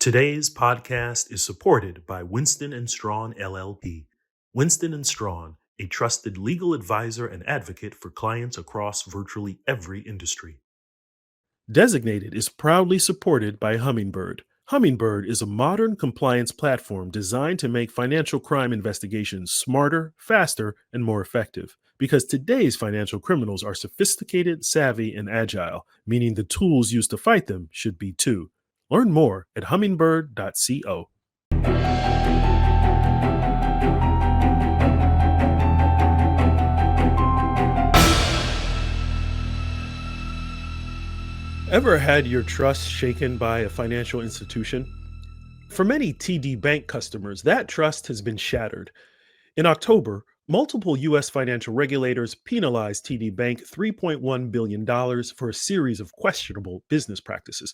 Today's podcast is supported by Winston & Strawn LLP. Winston & Strawn, a trusted legal advisor and advocate for clients across virtually every industry. Designated is proudly supported by Hummingbird. Hummingbird is a modern compliance platform designed to make financial crime investigations smarter, faster, and more effective. Because today's financial criminals are sophisticated, savvy, and agile, meaning the tools used to fight them should be too. Learn more at hummingbird.co. Ever had your trust shaken by a financial institution? For many TD Bank customers, that trust has been shattered. In October, multiple U.S. financial regulators penalized TD Bank $3.1 billion for a series of questionable business practices,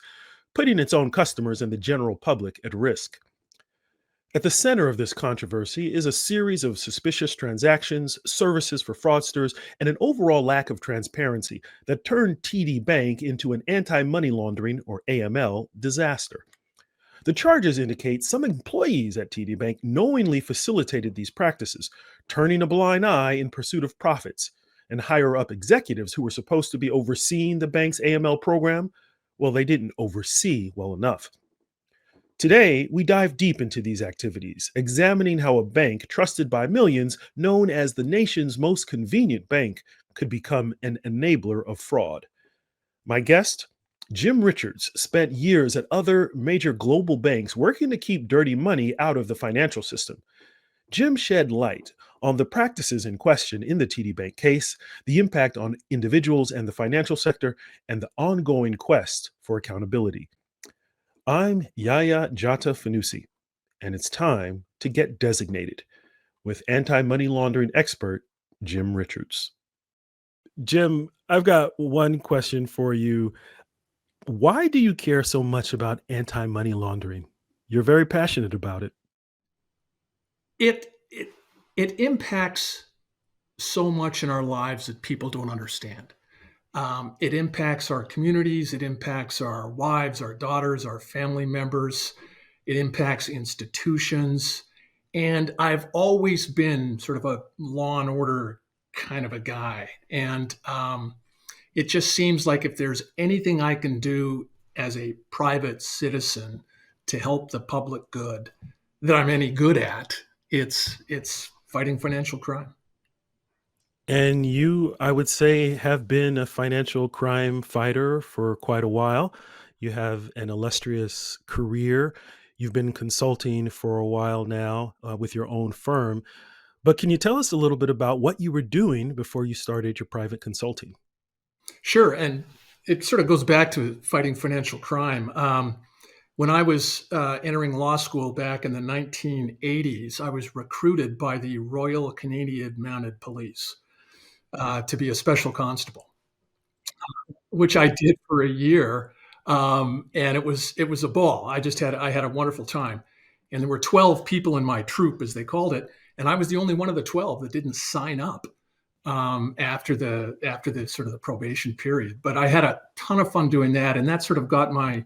putting its own customers and the general public at risk. At the center of this controversy is a series of suspicious transactions, services for fraudsters, and an overall lack of transparency that turned TD Bank into an anti money laundering, or AML, disaster. The charges indicate some employees at TD Bank knowingly facilitated these practices, turning a blind eye in pursuit of profits, and higher up executives who were supposed to be overseeing the bank's AML program, well, they didn't oversee well enough. Today, we dive deep into these activities, examining how a bank trusted by millions, known as the nation's most convenient bank, could become an enabler of fraud. My guest, Jim Richards, spent years at other major global banks working to keep dirty money out of the financial system. Jim shed light on the practices in question in the TD Bank case, the impact on individuals and the financial sector, and the ongoing quest for accountability. I'm Yaya Jata Fanusi, and it's time to get designated with anti-money laundering expert Jim Richards. Jim, I've got one question for you. Why do you care so much about anti-money laundering? You're very passionate about it. It impacts so much in our lives that people don't understand. It impacts our communities. It impacts our wives, our daughters, our family members. It impacts institutions. And I've always been sort of a law and order kind of a guy. And it just seems like if there's anything I can do as a private citizen to help the public good that I'm any good at, it's fighting financial crime. And you, I would say, have been a financial crime fighter for quite a while. You have an illustrious career. You've been consulting for a while now with your own firm. But can you tell us a little bit about what you were doing before you started your private consulting? Sure. And it sort of goes back to fighting financial crime. When I was entering law school back in the 1980s, I was recruited by the Royal Canadian Mounted Police to be a special constable, which I did for a year, and it was a ball. I had a wonderful time, and there were 12 people in my troop, as they called it, and I was the only one of the 12 that didn't sign up after the sort of the probation period. But I had a ton of fun doing that, and that sort of got my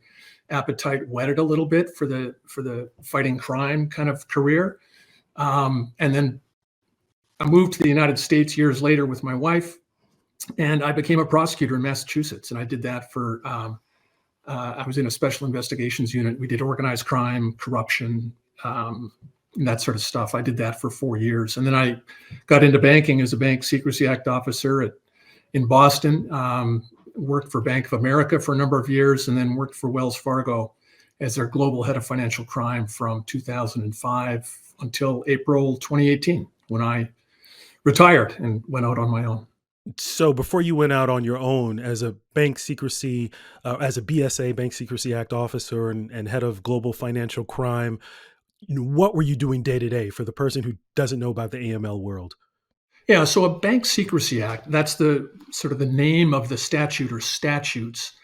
appetite whetted a little bit for the fighting crime kind of career. And then I moved to the United States years later with my wife, and I became a prosecutor in Massachusetts. And I did that for I was in a special investigations unit. We did organized crime, corruption, and that sort of stuff. I did that for 4 years. And then I got into banking as a Bank Secrecy Act officer in Boston, worked for Bank of America for a number of years, and then worked for Wells Fargo as their global head of financial crime from 2005 until April 2018, when I retired and went out on my own. So before you went out on your own as a as a BSA, Bank Secrecy Act officer and head of global financial crime, what were you doing day to day for the person who doesn't know about the AML world? Yeah, so a Bank Secrecy Act, that's the sort of the name of the statute or statutes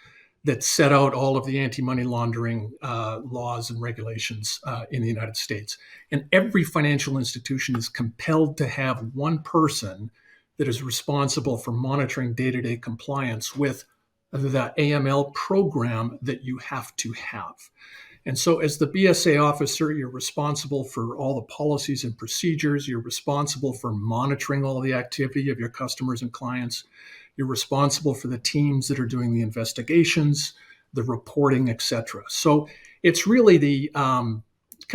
that set out all of the anti-money laundering laws and regulations in the United States. And every financial institution is compelled to have one person that is responsible for monitoring day-to-day compliance with the AML program that you have to have. And so, as the BSA officer, you're responsible for all the policies and procedures. You're responsible for monitoring all the activity of your customers and clients. You're responsible for the teams that are doing the investigations, the reporting, etc. So, it's really the kind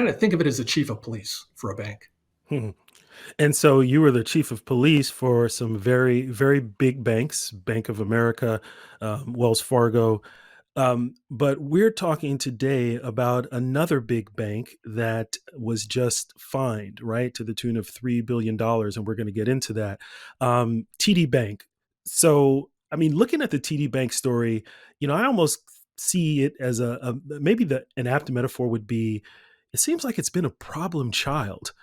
of think of it as the chief of police for a bank. Hmm. And so you were the chief of police for some very, very big banks, Bank of America, Wells Fargo. But we're talking today about another big bank that was just fined, right, to the tune of $3 billion. And we're going to get into that. TD Bank. So, I mean, looking at the TD Bank story, I almost see it as maybe an apt metaphor would be it seems like it's been a problem child.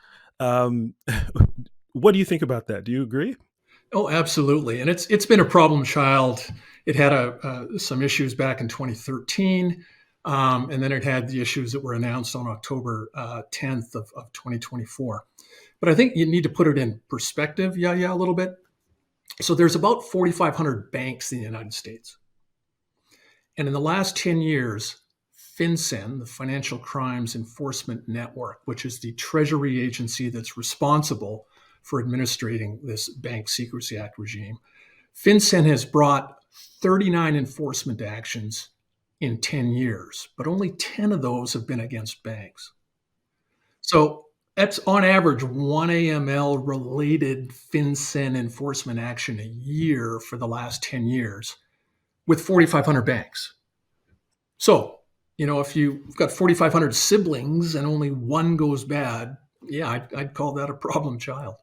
Um, what do you think about that? Do you agree? Oh, absolutely, and it's been a problem child. It had some issues back in 2013, and then it had the issues that were announced on October 10th of 2024. But I think you need to put it in perspective, a little bit. So there's about 4,500 banks in the United States, and in the last 10 years, FinCEN, the Financial Crimes Enforcement Network, which is the Treasury agency that's responsible for administrating this Bank Secrecy Act regime, FinCEN has brought 39 enforcement actions in 10 years, but only 10 of those have been against banks. So that's on average one AML related FinCEN enforcement action a year for the last 10 years with 4,500 banks. So, if you've got 4,500 siblings and only one goes bad, yeah, I'd call that a problem child.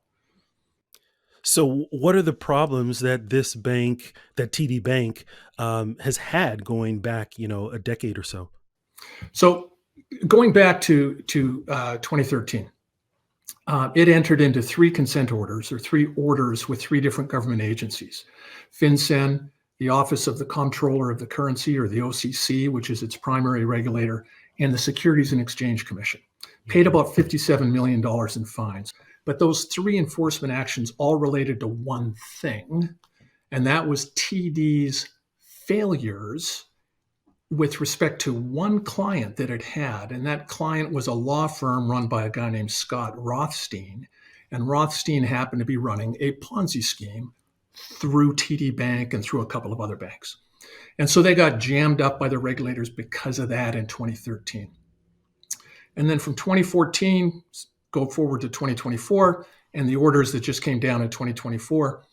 So, what are the problems that this bank, that TD Bank, has had going back, a decade or so? So, going back to 2013, it entered into three consent orders or three orders with three different government agencies: FinCEN, the Office of the Comptroller of the Currency, or the OCC, which is its primary regulator, and the Securities and Exchange Commission. Paid about $57 million in fines. But those three enforcement actions all related to one thing, and that was TD's failures with respect to one client that it had. And that client was a law firm run by a guy named Scott Rothstein. And Rothstein happened to be running a Ponzi scheme through TD Bank and through a couple of other banks. And so they got jammed up by the regulators because of that in 2013. And then from 2014, go forward to 2024, and the orders that just came down in 2024,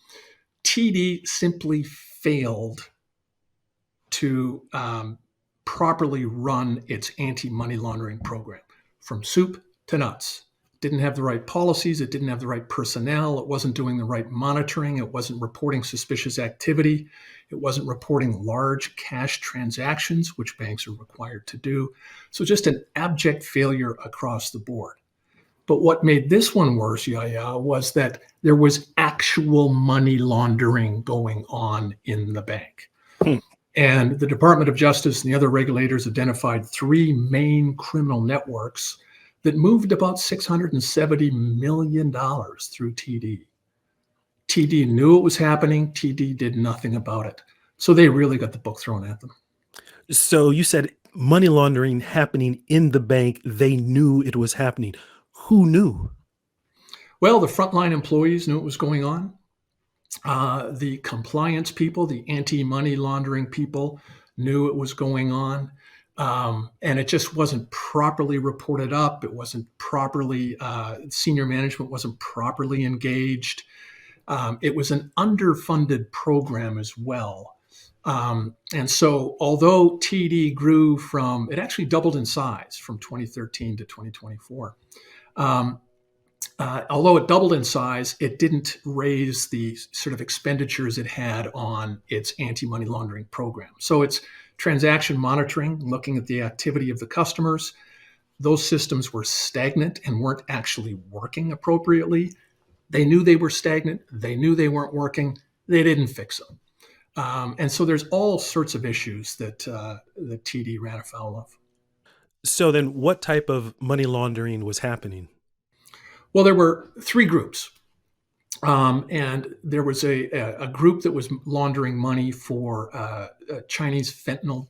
TD simply failed to properly run its anti-money laundering program from soup to nuts. It didn't have the right policies. It didn't have the right personnel. It wasn't doing the right monitoring. It wasn't reporting suspicious activity. It wasn't reporting large cash transactions, which banks are required to do. So just an abject failure across the board. But what made this one worse, Yaya, was that there was actual money laundering going on in the bank. Hmm. And the Department of Justice and the other regulators identified three main criminal networks that moved about $670 million through TD. TD knew it was happening. TD did nothing about it. So they really got the book thrown at them. So, you said money laundering happening in the bank. They knew it was happening. Who knew? Well, the frontline employees knew it was going on. The compliance people, the anti-money laundering people, knew it was going on. And it just wasn't properly reported up. It wasn't properly, senior management wasn't properly engaged. It was an underfunded program as well. And so, although TD grew it actually doubled in size from 2013 to 2024. Although it doubled in size, it didn't raise the sort of expenditures it had on its anti-money laundering program. So it's transaction monitoring, looking at the activity of the customers. Those systems were stagnant and weren't actually working appropriately. They knew they were stagnant. They knew they weren't working. They didn't fix them. And so there's all sorts of issues that TD ran afoul of. So, then what type of money laundering was happening? Well, there were three groups. And there was a group that was laundering money for Chinese fentanyl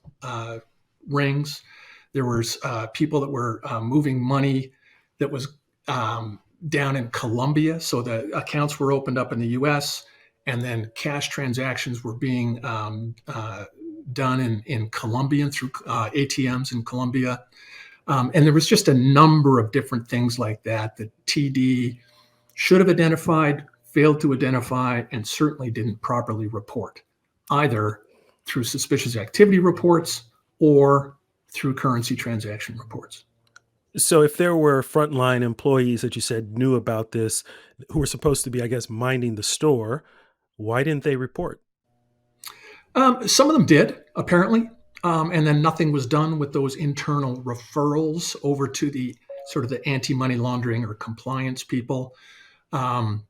rings. There was people that were moving money that was down in Colombia. So the accounts were opened up in the U.S., and then cash transactions were being done in Colombia through ATMs in Colombia. And there was just a number of different things like that that TD should have identified, failed to identify, and certainly didn't properly report, either through suspicious activity reports or through currency transaction reports. So if there were frontline employees that you said knew about this, who were supposed to be, I guess, minding the store, why didn't they report? Some of them did, apparently, and then nothing was done with those internal referrals over to the sort of the anti-money laundering or compliance people. Um,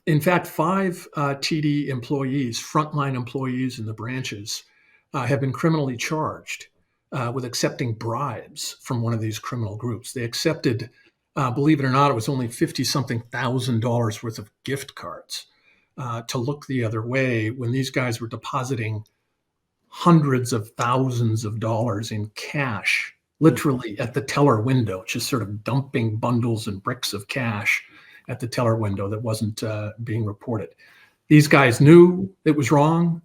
in fact, five TD employees, frontline employees in the branches, have been criminally charged with accepting bribes from one of these criminal groups. They accepted, believe it or not, it was only 50 something $1,000 worth of gift cards to look the other way when these guys were depositing hundreds of thousands of dollars in cash, literally at the teller window, just sort of dumping bundles and bricks of cash at the teller window that wasn't being reported. These guys knew it was wrong.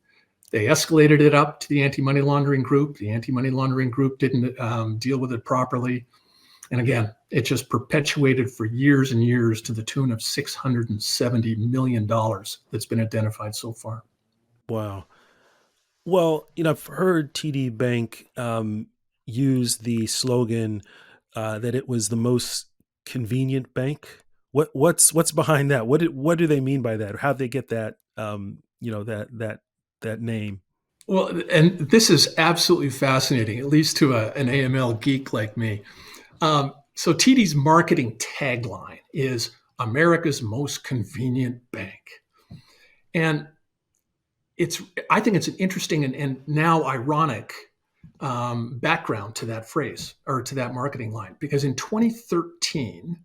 They escalated it up to the anti-money laundering group. The anti-money laundering group didn't deal with it properly. And again, it just perpetuated for years and years to the tune of $670 million that's been identified so far. Wow. Well, I've heard TD Bank use the slogan that it was the most convenient bank. What's behind that? What do they mean by that? Or how they get that that name? Well, and this is absolutely fascinating, at least to an AML geek like me. So TD's marketing tagline is America's most convenient bank. And I think it's an interesting and now ironic background to that phrase or to that marketing line, because in 2013,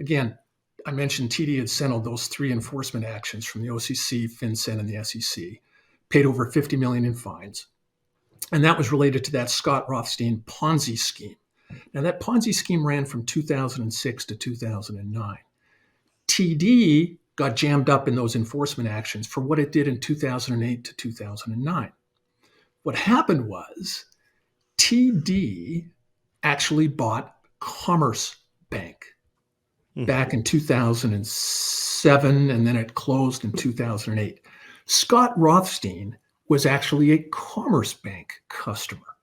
again, I mentioned TD had settled those three enforcement actions from the OCC, FinCEN, and the SEC, paid over 50 million in fines. And that was related to that Scott Rothstein Ponzi scheme. Now, that Ponzi scheme ran from 2006 to 2009. TD got jammed up in those enforcement actions for what it did in 2008 to 2009. What happened was TD actually bought Commerce Bank Hmm. back in 2007, and then it closed in 2008. Scott Rothstein was actually a Commerce Bank customer.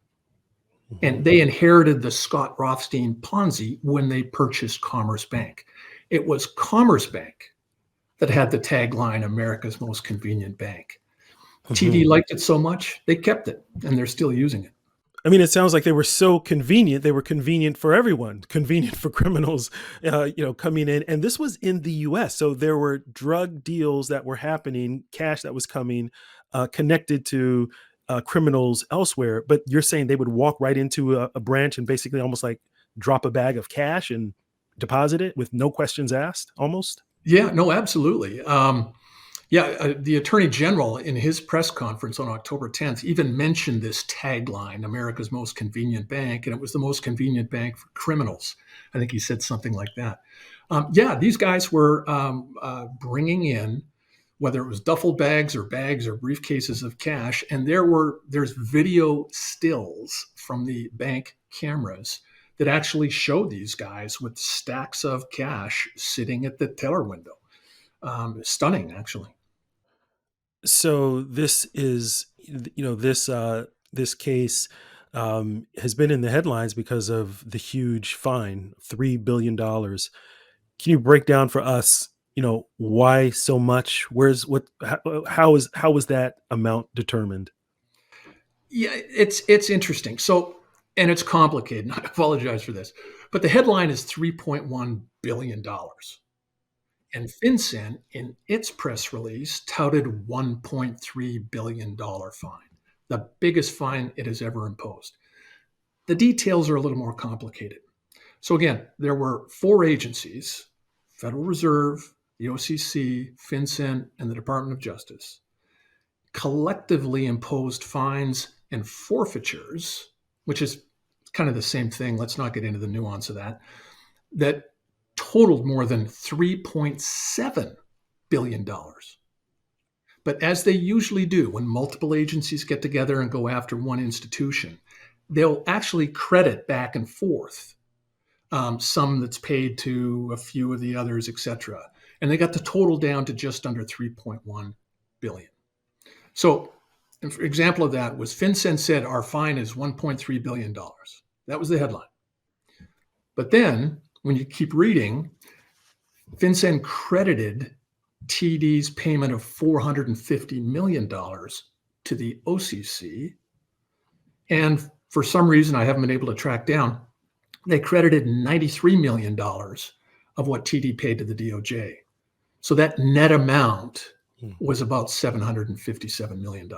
Mhm. And they inherited the Scott Rothstein Ponzi when they purchased Commerce Bank. It was Commerce Bank that had the tagline, America's most convenient bank. TD Mhm. liked it so much, they kept it, and they're still using it. I mean, it sounds like they were so convenient. They were convenient for everyone, convenient for criminals, coming in. And this was in the U.S., so there were drug deals that were happening, cash that was coming, connected to criminals elsewhere. But you're saying they would walk right into a branch and basically almost like drop a bag of cash and deposit it with no questions asked, almost. Yeah, no, absolutely. The Attorney General in his press conference on October 10th even mentioned this tagline, America's most convenient bank, and it was the most convenient bank for criminals. I think he said something like that. These guys were bringing in, whether it was duffel bags or briefcases of cash, and there's video stills from the bank cameras that actually show these guys with stacks of cash sitting at the teller window. Stunning, actually. So this is, this case has been in the headlines because of the huge fine, $3 billion. Can you break down for us, why so much? Where's what? How was that amount determined? Yeah, it's interesting. So, and it's complicated. And I apologize for this, but the headline is $3.1 billion, and FinCEN in its press release touted $1.3 billion fine, the biggest fine it has ever imposed. The details are a little more complicated. So again, there were four agencies: Federal Reserve, the OCC, FinCEN, and the Department of Justice, collectively imposed fines and forfeitures, which is kind of the same thing. Let's not get into the nuance of that. That totaled more than $3.7 billion dollars. But as they usually do, when multiple agencies get together and go after one institution, they'll actually credit back and forth, some that's paid to a few of the others, etc. And they got the total down to just under 3.1 billion. So, an example of that was FinCEN said our fine is $1.3 billion. That was the headline. But then, when you keep reading, FinCEN credited TD's payment of $450 million to the OCC. And for some reason I haven't been able to track down, they credited $93 million of what TD paid to the DOJ. So that net amount was about $757 million.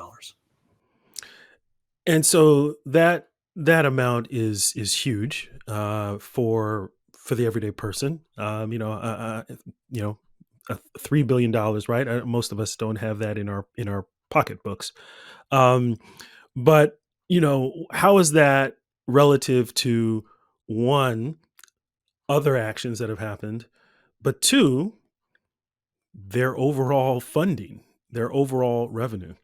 And so that amount is huge for the everyday person. You know, $3 billion, right? Most of us don't have that in our pocketbooks. Um, but how is that relative to one, other actions that have happened, but two, their overall funding, their overall revenue?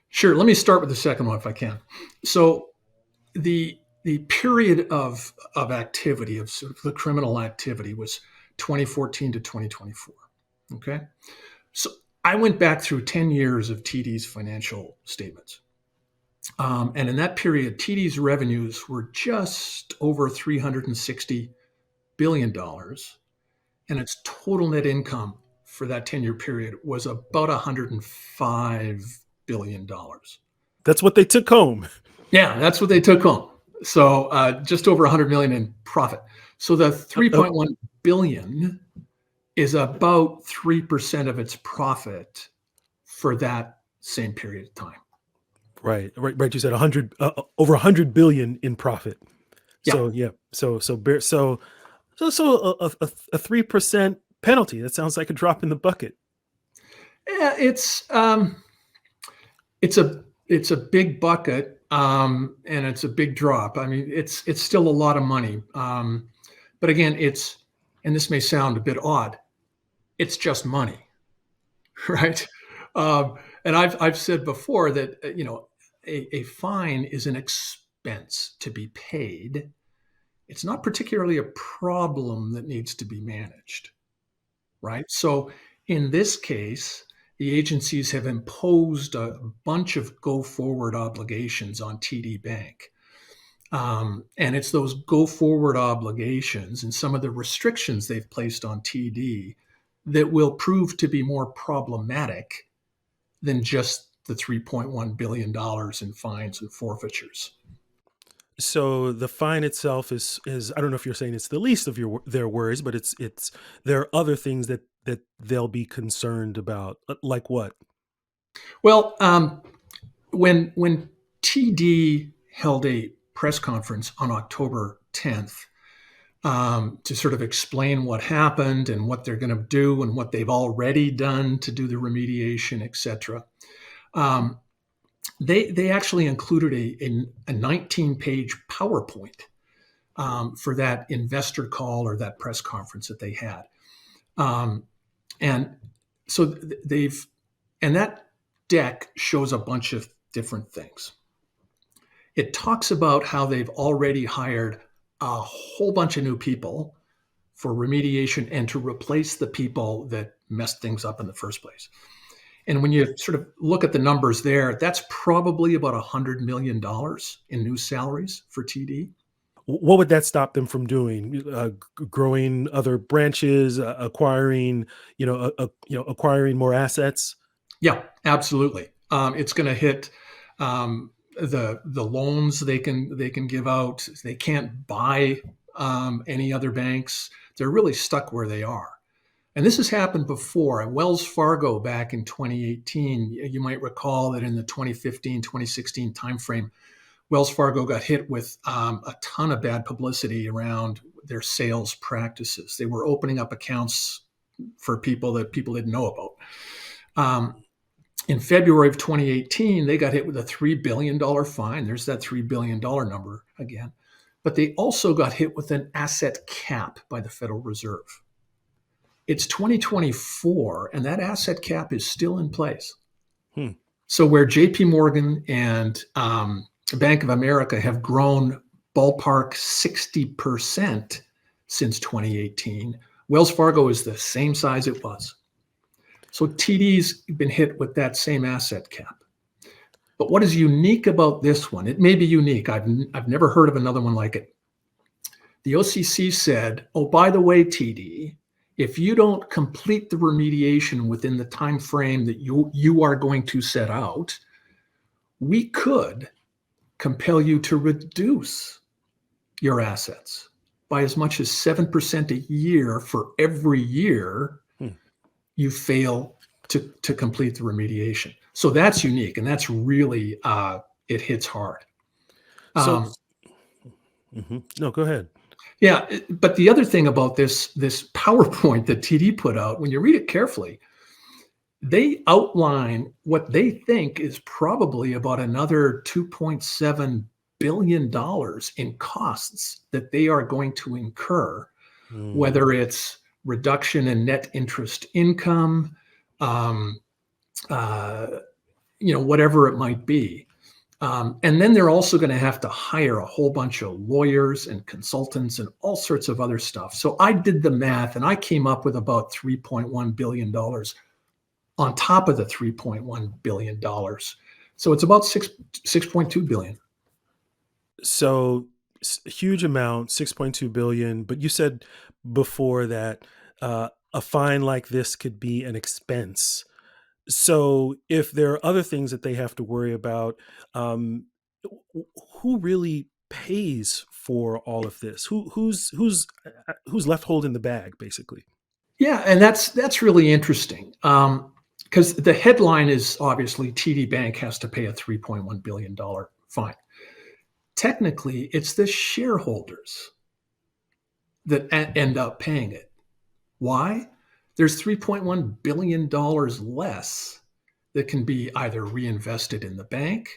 Sure. Let me start with the second one if I can. So the period of activity of sort of the criminal activity was 2014 to 2024. Okay. So I went back through 10 years of TD's financial statements. And in that period, TD's revenues were just over $360 billion dollars, and its total net income for that 10-year period was about $105 billion dollars. That's what they took home. Yeah, that's what they took home. So just over 100 million in profit. So the Oh, 3.1 billion is about 3% of its profit for that same period of time. right. You said 100, over 100 billion in profit. Yeah. So yeah, a 3% penalty. That sounds like a drop in the bucket. Yeah, it's a big bucket, and it's a big drop. I mean, it's still a lot of money. But again, and this may sound a bit odd, it's just money, right? And I've said before that a fine is an expense to be paid. It's not particularly a problem that needs to be managed, right? So in this case, the agencies have imposed a bunch of go forward obligations on TD Bank. And it's those go forward obligations and some of the restrictions they've placed on TD that will prove to be more problematic than just the $3.1 billion in fines and forfeitures. So the fine itself is I don't know if you're saying it's the least of their worries, but it's there are other things that they'll be concerned about, like what? Well, when TD held a press conference on October 10th, to sort of explain what happened and what they're going to do and what they've already done to do the remediation, et cetera. They actually included a 19-page PowerPoint, for that investor call or that press conference that they had. And so and that deck shows a bunch of different things. It talks about how they've already hired a whole bunch of new people for remediation and to replace the people that messed things up in the first place. And when you sort of look at the numbers there, that's probably about $100 million in new salaries for TD. What would that stop them from doing? Growing other branches, acquiring, acquiring more assets. Yeah, absolutely. It's going to hit, the loans they can give out. They can't buy any other banks. They're really stuck where they are. And this has happened before. At Wells Fargo back in 2018, you might recall that in the 2015, 2016 timeframe, Wells Fargo got hit with a ton of bad publicity around their sales practices. They were opening up accounts for people that people didn't know about. In February of 2018, they got hit with a $3 billion fine. There's that $3 billion number again. but they also got hit with an asset cap by the Federal Reserve. It's 2024, and that asset cap is still in place. Hmm. So where JP Morgan and Bank of America have grown ballpark 60% since 2018, Wells Fargo is the same size it was. So TD's been hit with that same asset cap. But what is unique about this one? It may be unique. I've never heard of another one like it. The OCC said, oh, by the way, TD, if you don't complete the remediation within the time frame that you are going to set out, we could compel you to reduce your assets by as much as 7% a year for every year Hmm. you fail to complete the remediation. So that's unique, and that's really it hits hard. So, no, go ahead. Yeah, but the other thing about this PowerPoint that TD put out, when you read it carefully, they outline what they think is probably about another $2.7 billion in costs that they are going to incur, Mm. whether it's reduction in net interest income, um, uh, whatever it might be. And then they're also going to have to hire a whole bunch of lawyers and consultants and all sorts of other stuff. So I did the math and I came up with about $3.1 billion on top of the $3.1 billion. So it's about 6.2 billion. So huge amount, 6.2 billion. But you said before that a fine like this could be an expense. So if there are other things that they have to worry about, um, who really pays for all of this? Who's left holding the bag, basically? Yeah, and that's really interesting because the headline is obviously TD Bank has to pay a $3.1 billion fine. Technically, it's the shareholders that end up paying it. Why? There's $3.1 billion less that can be either reinvested in the bank,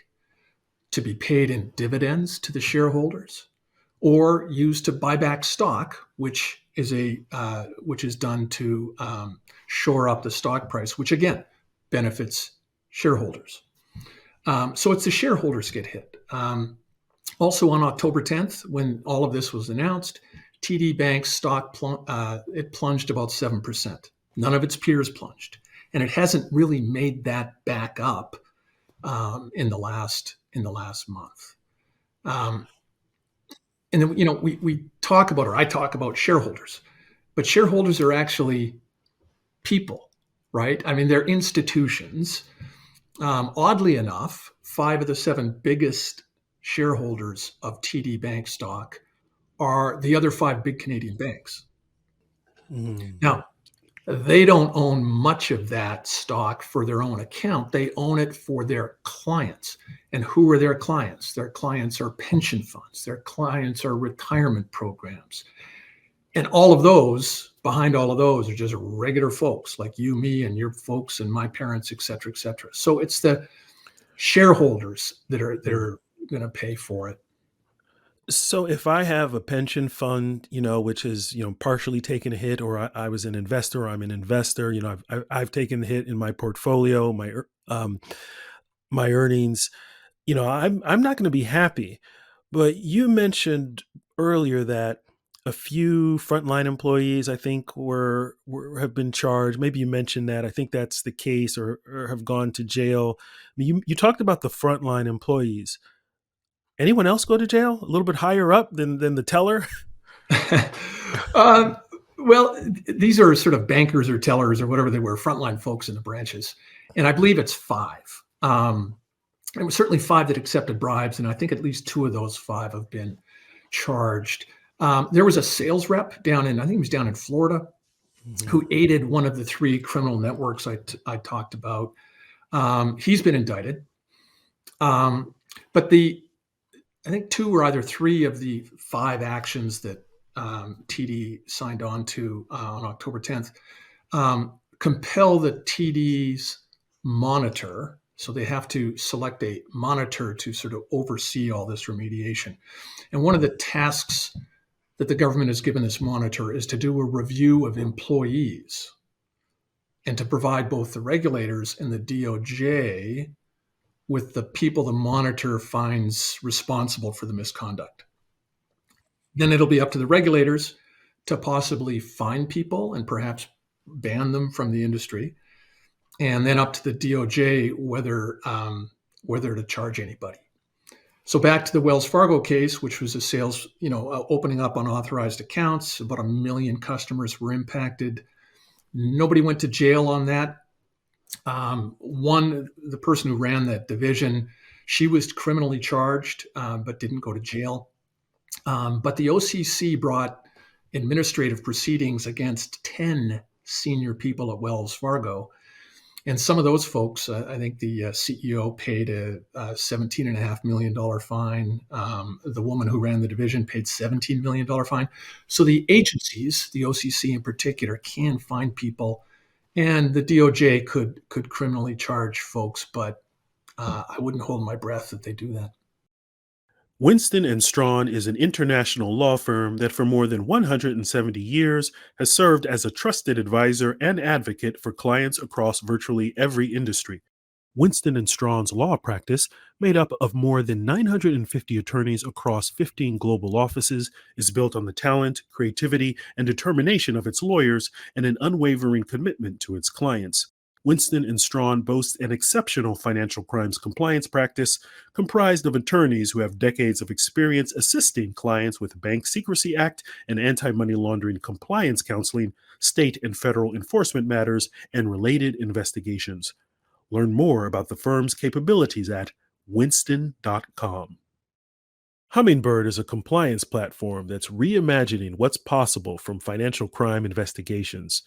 to be paid in dividends to the shareholders, or used to buy back stock, which is done to shore up the stock price, which again benefits shareholders. So it's the shareholders get hit. Also on October 10th, when all of this was announced, TD Bank's stock it plunged about 7%. None of its peers plunged, and it hasn't really made that back up in the last month. Um, and then we talk about, or I talk about shareholders, but shareholders are actually people, right? I mean, they're institutions. Oddly enough, 5 of the 7 biggest shareholders of TD Bank stock are the other 5 big Canadian banks. Mm. Now, they don't own much of that stock for their own account. They own it for their clients. And who are their clients? Their clients are pension funds. Their clients are retirement programs. And all of those, behind all of those, are just regular folks like you, me, and your folks, and my parents, et cetera, et cetera. So it's the shareholders that are going to pay for it. So if I have a pension fund, which is, partially taken a hit, or I was an investor, or I'm an investor, I've taken the hit in my portfolio, my earnings, I'm not going to be happy. But you mentioned earlier that a few frontline employees, I think, have been charged. Maybe you mentioned that. I think that's the case, or have gone to jail. I mean, you talked about the frontline employees. Anyone else go to jail a little bit higher up than the teller? um, well, these are sort of bankers or tellers or whatever they were, frontline folks in the branches. And I believe it's 5. It was certainly 5 that accepted bribes, and I think at least 2 of those 5 have been charged. There was a sales rep I think he was down in Florida, Mhm. who aided one of the 3 criminal networks I talked about. He's been indicted. But I think 2 or either 3 of the 5 actions that TD signed on to on October 10th compel the TDs monitor So they have to select a monitor to sort of oversee all this remediation. And one of the tasks that the government has given this monitor is to do a review of employees and to provide both the regulators and the DOJ with the people the monitor finds responsible for the misconduct. Then it'll be up to the regulators to possibly fine people and perhaps ban them from the industry, and then up to the DOJ whether to charge anybody. So back to the Wells Fargo case, which was a sales, opening up unauthorized accounts. About 1 million customers were impacted. Nobody went to jail on that. The person who ran that division, she was criminally charged, but didn't go to jail. But the OCC brought administrative proceedings against 10 senior people at Wells Fargo. And some of those folks, I think the CEO paid a $17.5 million fine. The woman who ran the division paid $17 million fine. So the agencies, the OCC in particular, can fine people, and the DOJ could criminally charge folks, but I wouldn't hold my breath that they do that. Winston and Strawn is an international law firm that for more than 170 years has served as a trusted advisor and advocate for clients across virtually every industry. Winston and Strawn's law practice, made up of more than 950 attorneys across 15 global offices, is built on the talent, creativity, and determination of its lawyers and an unwavering commitment to its clients. Winston and Strawn boasts an exceptional financial crimes compliance practice comprised of attorneys who have decades of experience assisting clients with Bank Secrecy Act and anti-money laundering compliance counseling, state and federal enforcement matters, and related investigations. Learn more about the firm's capabilities at winston.com. Hummingbird is a compliance platform that's reimagining what's possible from financial crime investigations.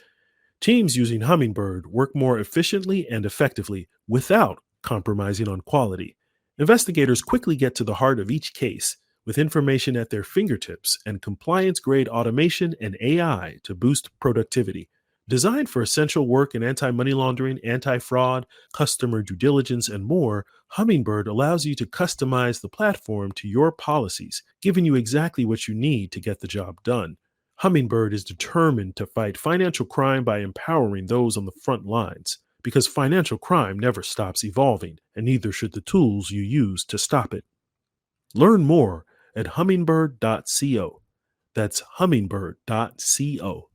Teams using Hummingbird work more efficiently and effectively without compromising on quality. Investigators quickly get to the heart of each case with information at their fingertips and compliance grade automation and AI to boost productivity. Designed for essential work in anti money laundering, anti fraud, customer due diligence, and more, Hummingbird allows you to customize the platform to your policies, giving you exactly what you need to get the job done. Hummingbird is determined to fight financial crime by empowering those on the front lines, because financial crime never stops evolving, and neither should the tools you use to stop it. Learn more at hummingbird.co. That's hummingbird.co.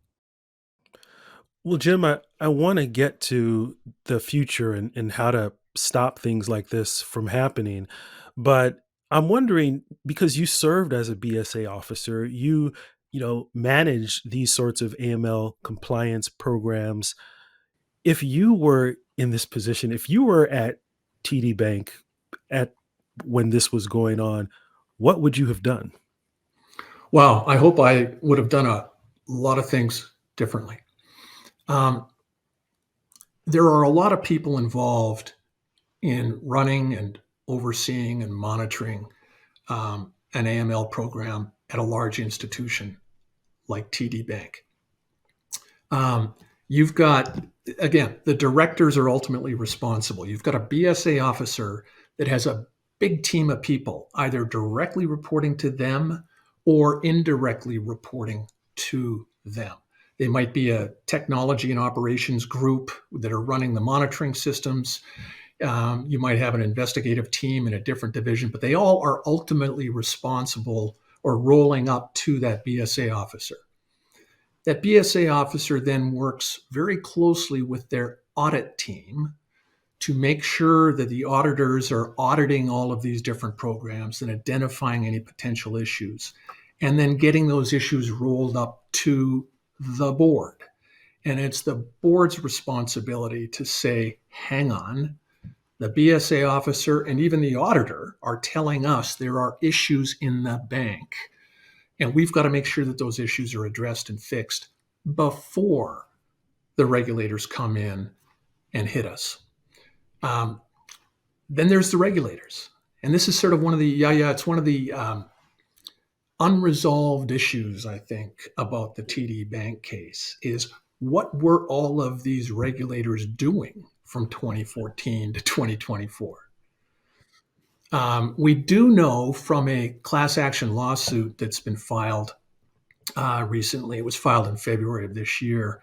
Well, Jim, I want to get to the future and how to stop things like this from happening. But I'm wondering, because you served as a BSA officer, managed these sorts of AML compliance programs. If you were in this position, if you were at TD Bank at when this was going on, what would you have done? Well, I hope I would have done a lot of things differently. Um, there are a lot of people involved in running and overseeing and monitoring an AML program at a large institution like TD Bank. Um, you've got, again, the directors are ultimately responsible. You've got a BSA officer that has a big team of people, either directly reporting to them or indirectly reporting to them. They might be a technology and operations group that are running the monitoring systems. You might have an investigative team in a different division, but they all are ultimately responsible or rolling up to that BSA officer. That BSA officer then works very closely with their audit team to make sure that the auditors are auditing all of these different programs and identifying any potential issues, and then getting those issues rolled up to the board. And it's the board's responsibility to say, hang on, the BSA officer and even the auditor are telling us there are issues in the bank. And we've got to make sure that those issues are addressed and fixed before the regulators come in and hit us. Um, then there's the regulators. And this is sort of one of the, it's one of the unresolved issues, I think, about the TD Bank case is what were all of these regulators doing from 2014 to 2024. We do know from a class action lawsuit that's been filed recently, it was filed in February of this year,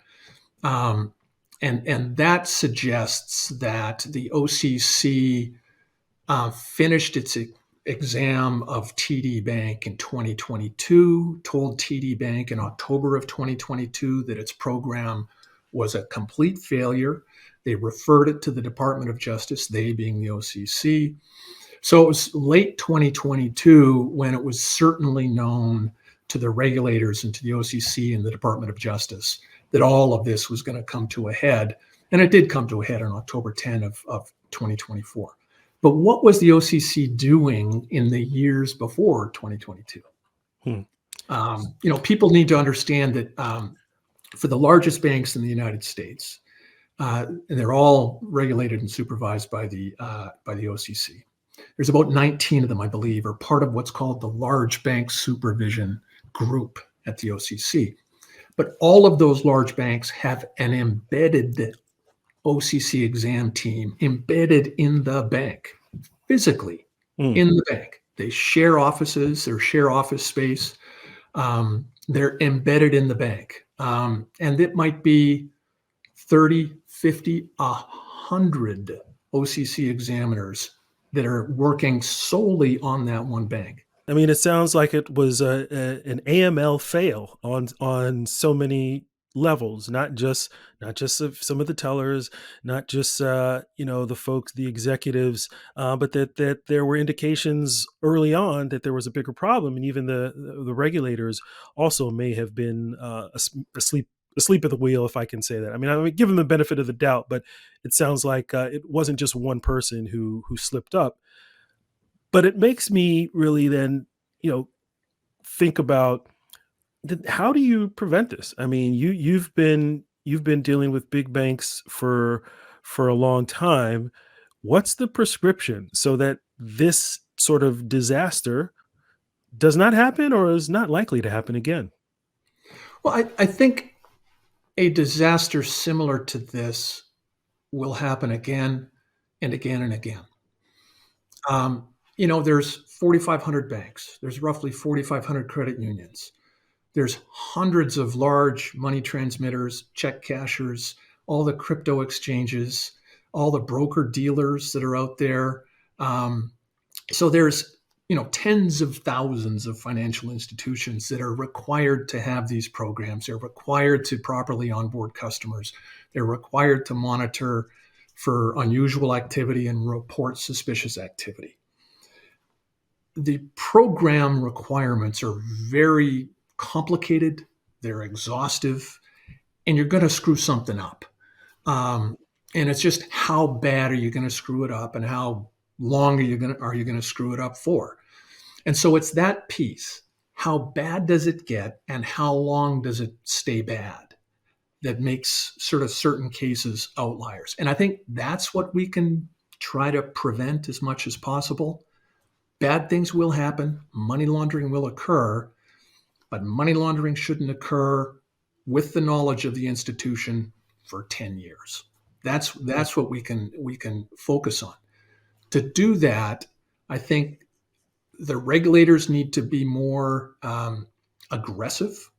um, and that suggests that the OCC finished its exam of TD Bank in 2022, told TD Bank in October of 2022 that its program was a complete failure. They referred it to the Department of Justice, they being the OCC. So it was late 2022 when it was certainly known to the regulators and to the OCC and the Department of Justice that all of this was going to come to a head. And it did come to a head on October 10 of 2024. But what was the OCC doing in the years before 2022? Hmm. People need to understand that for the largest banks in the United States, and they're all regulated and supervised by the OCC. There's about 19 of them, I believe, are part of what's called the Large Bank Supervision Group at the OCC. But all of those large banks have an embedded OCC exam team embedded in the bank, physically Hmm. in the bank. They share offices, they share office space. They're embedded in the bank. And it might be 30, 50, 100 OCC examiners that are working solely on that one bank. I mean, it sounds like it was an AML fail on so many levels, not just of some of the tellers, not just the folks, the executives, but that there were indications early on that there was a bigger problem, and even the regulators also may have been asleep at the wheel, if I can say that. I mean, give them the benefit of the doubt, but it sounds like it wasn't just one person who slipped up. But it makes me really then, you know, think about how do you prevent this? I mean, you've been dealing with big banks for a long time. What's the prescription so that this sort of disaster does not happen or is not likely to happen again? Well, I think a disaster similar to this will happen again and again and again. There's 4,500 banks. There's roughly 4,500 credit unions. There's hundreds of large money transmitters, check cashers, all the crypto exchanges, all the broker dealers that are out there. So there's tens of thousands of financial institutions that are required to have these programs. They're required to properly onboard customers. They're required to monitor for unusual activity and report suspicious activity. The program requirements are very complicated, they're exhaustive, and you're going to screw something up. Um, and it's just how bad are you going to screw it up, and how long are you going to screw it up for? And so it's that piece. How bad does it get, and how long does it stay bad? That makes sort of certain cases outliers. And I think that's what we can try to prevent as much as possible. Bad things will happen, money laundering will occur, but money laundering shouldn't occur with the knowledge of the institution for 10 years. That's what we can focus on. To do that, I think the regulators need to be more aggressive,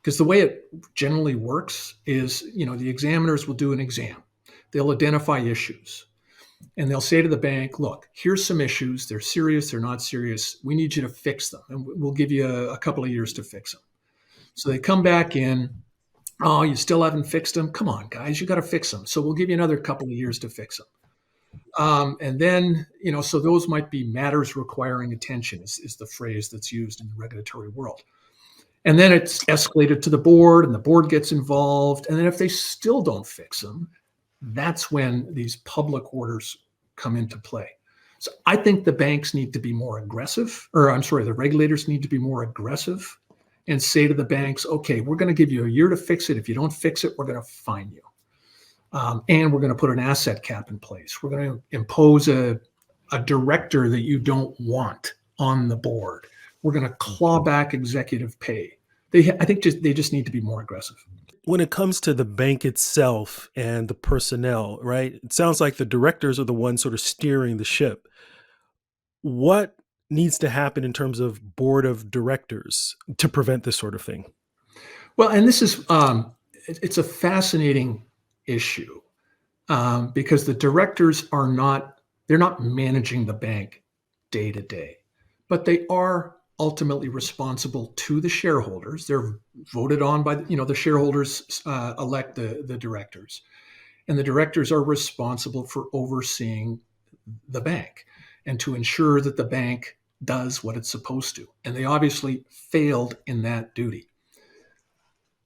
because the way it generally works is, the examiners will do an exam. They'll identify issues. And they'll say to the bank, look, here's some issues. They're serious, they're not serious. We need you to fix them. And we'll give you a couple of years to fix them. So they come back in. Oh, you still haven't fixed them? Come on, guys, you got to fix them. So we'll give you another couple of years to fix them. And then, so those might be matters requiring attention, is the phrase that's used in the regulatory world. And then it's escalated to the board, and the board gets involved. And then if they still don't fix them, that's when these public orders come into play. So I think the banks need to be more aggressive, or I'm sorry, the regulators need to be more aggressive and say to the banks, okay, we're going to give you a year to fix it. If you don't fix it, we're going to fine you. And we're going to put an asset cap in place. We're going to impose a director that you don't want on the board. We're going to claw back executive pay. I think they just need to be more aggressive. when it comes to the bank itself and the personnel, right? It sounds like the directors are the ones sort of steering the ship. What needs to happen in terms of board of directors to prevent this sort of thing? Well, and this is it's a fascinating issue because the directors are not they're not managing the bank day to day, but they are ultimately responsible to the shareholders. They're voted on by the shareholders elect the directors, and the directors are responsible for overseeing the bank and to ensure that the bank does what it's supposed to. And they obviously failed in that duty.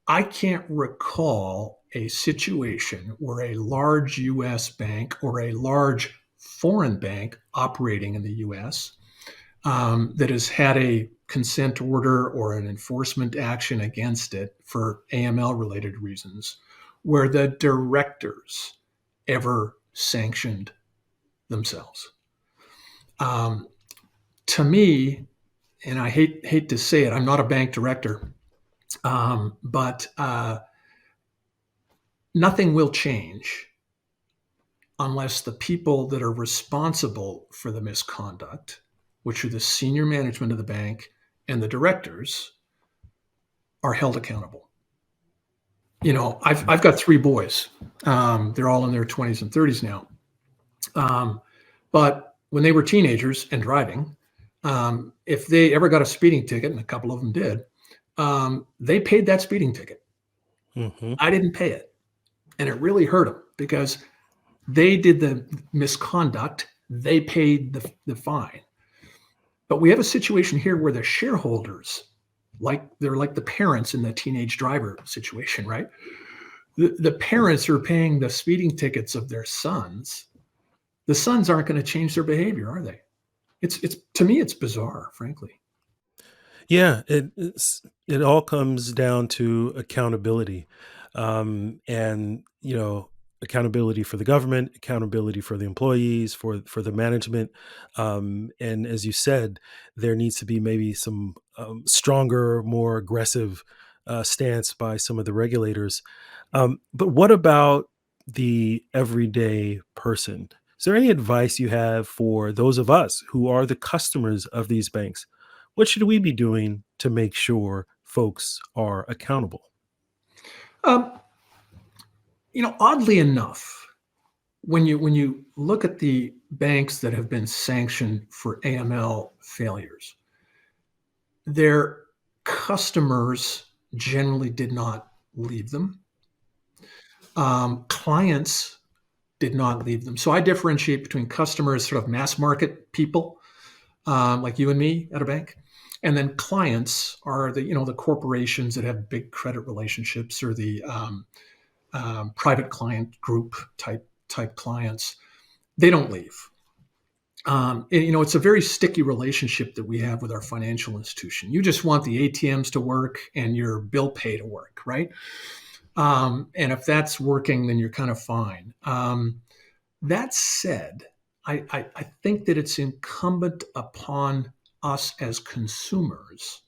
I can't recall a situation where a large US bank or a large foreign bank operating in the US that has had a consent order or an enforcement action against it for AML related reasons, where the directors ever sanctioned themselves. Um, to me, and I hate to say it, I'm not a bank director, but nothing will change unless the people that are responsible for the misconduct, which are the senior management of the bank and the directors, are held accountable. I've got three boys. They're all in their 20s and 30s now. But when they were teenagers and driving, if they ever got a speeding ticket, and a couple of them did, they paid that speeding ticket. Hmm. I didn't pay it. And it really hurt them because they did the misconduct, they paid the fine. But we have a situation here where the shareholders, they're like the parents in the teenage driver situation, right? The parents are paying the speeding tickets of their sons. The sons aren't going to change their behavior, are they? It's to me, it's bizarre, frankly. Yeah, it all comes down to accountability, and accountability for the government, accountability for the employees, for the management, and as you said, there needs to be maybe some stronger, more aggressive stance by some of the regulators. But what about the everyday person? Is there any advice you have for those of us who are the customers of these banks? What should we be doing to make sure folks are accountable? Um, oddly enough, when you look at the banks that have been sanctioned for AML failures, their customers generally did not leave them. Clients did not leave them. So I differentiate between customers, sort of mass market people, like you and me at a bank, and then clients are the corporations that have big credit relationships or the private client group type clients. They don't leave. It's a very sticky relationship that we have with our financial institution. You just want the ATMs to work and your bill pay to work, right? And if that's working, then you're kind of fine. That said, I think that it's incumbent upon us as consumers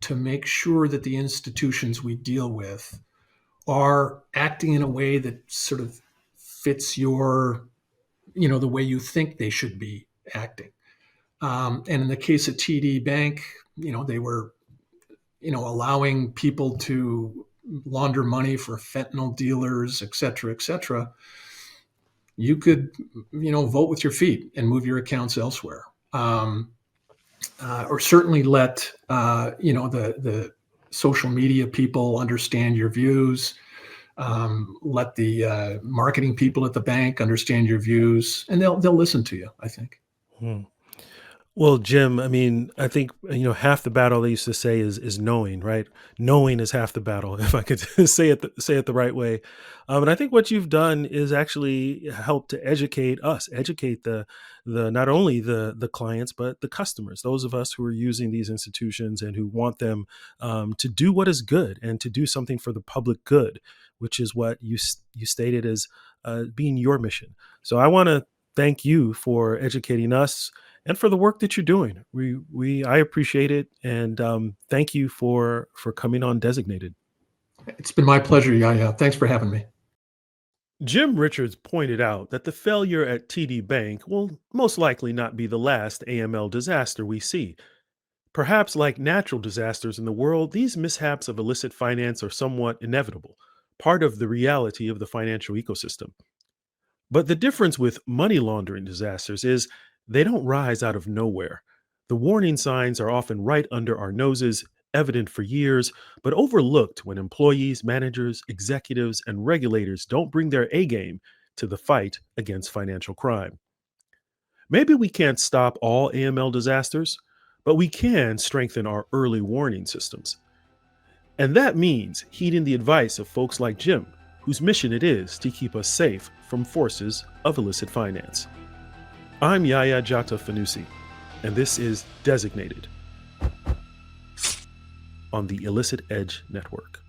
to make sure that the institutions we deal with are acting in a way that sort of fits the way you think they should be acting. And in the case of TD Bank, they were, allowing people to launder money for fentanyl dealers, et cetera, et cetera. You could, vote with your feet and move your accounts elsewhere. Or certainly let, the social media people understand your views. Let the marketing people at the bank understand your views, and they'll listen to you, I think. Hmm. Well, Jim, I mean, I think half the battle they used to say is knowing, right? Knowing is half the battle, if I could say it the right way. And I think what you've done is actually help to educate us, educate the not only the clients but the customers, those of us who are using these institutions and who want them to do what is good and to do something for the public good, which is what you stated as being your mission. So I want to thank you for educating us and for the work that you're doing. I appreciate it, and thank you for coming on Designated. It's been my pleasure, Yaya. Thanks for having me. Jim Richards pointed out that the failure at TD Bank will most likely not be the last AML disaster we see. Perhaps like natural disasters in the world, these mishaps of illicit finance are somewhat inevitable, part of the reality of the financial ecosystem. But the difference with money laundering disasters is they don't rise out of nowhere. The warning signs are often right under our noses, evident for years, but overlooked when employees, managers, executives, and regulators don't bring their A game to the fight against financial crime. Maybe we can't stop all AML disasters, but we can strengthen our early warning systems. And that means heeding the advice of folks like Jim, whose mission it is to keep us safe from forces of illicit finance. I'm Yaya Jata Fanusi, and this is Designated on the Illicit Edge Network.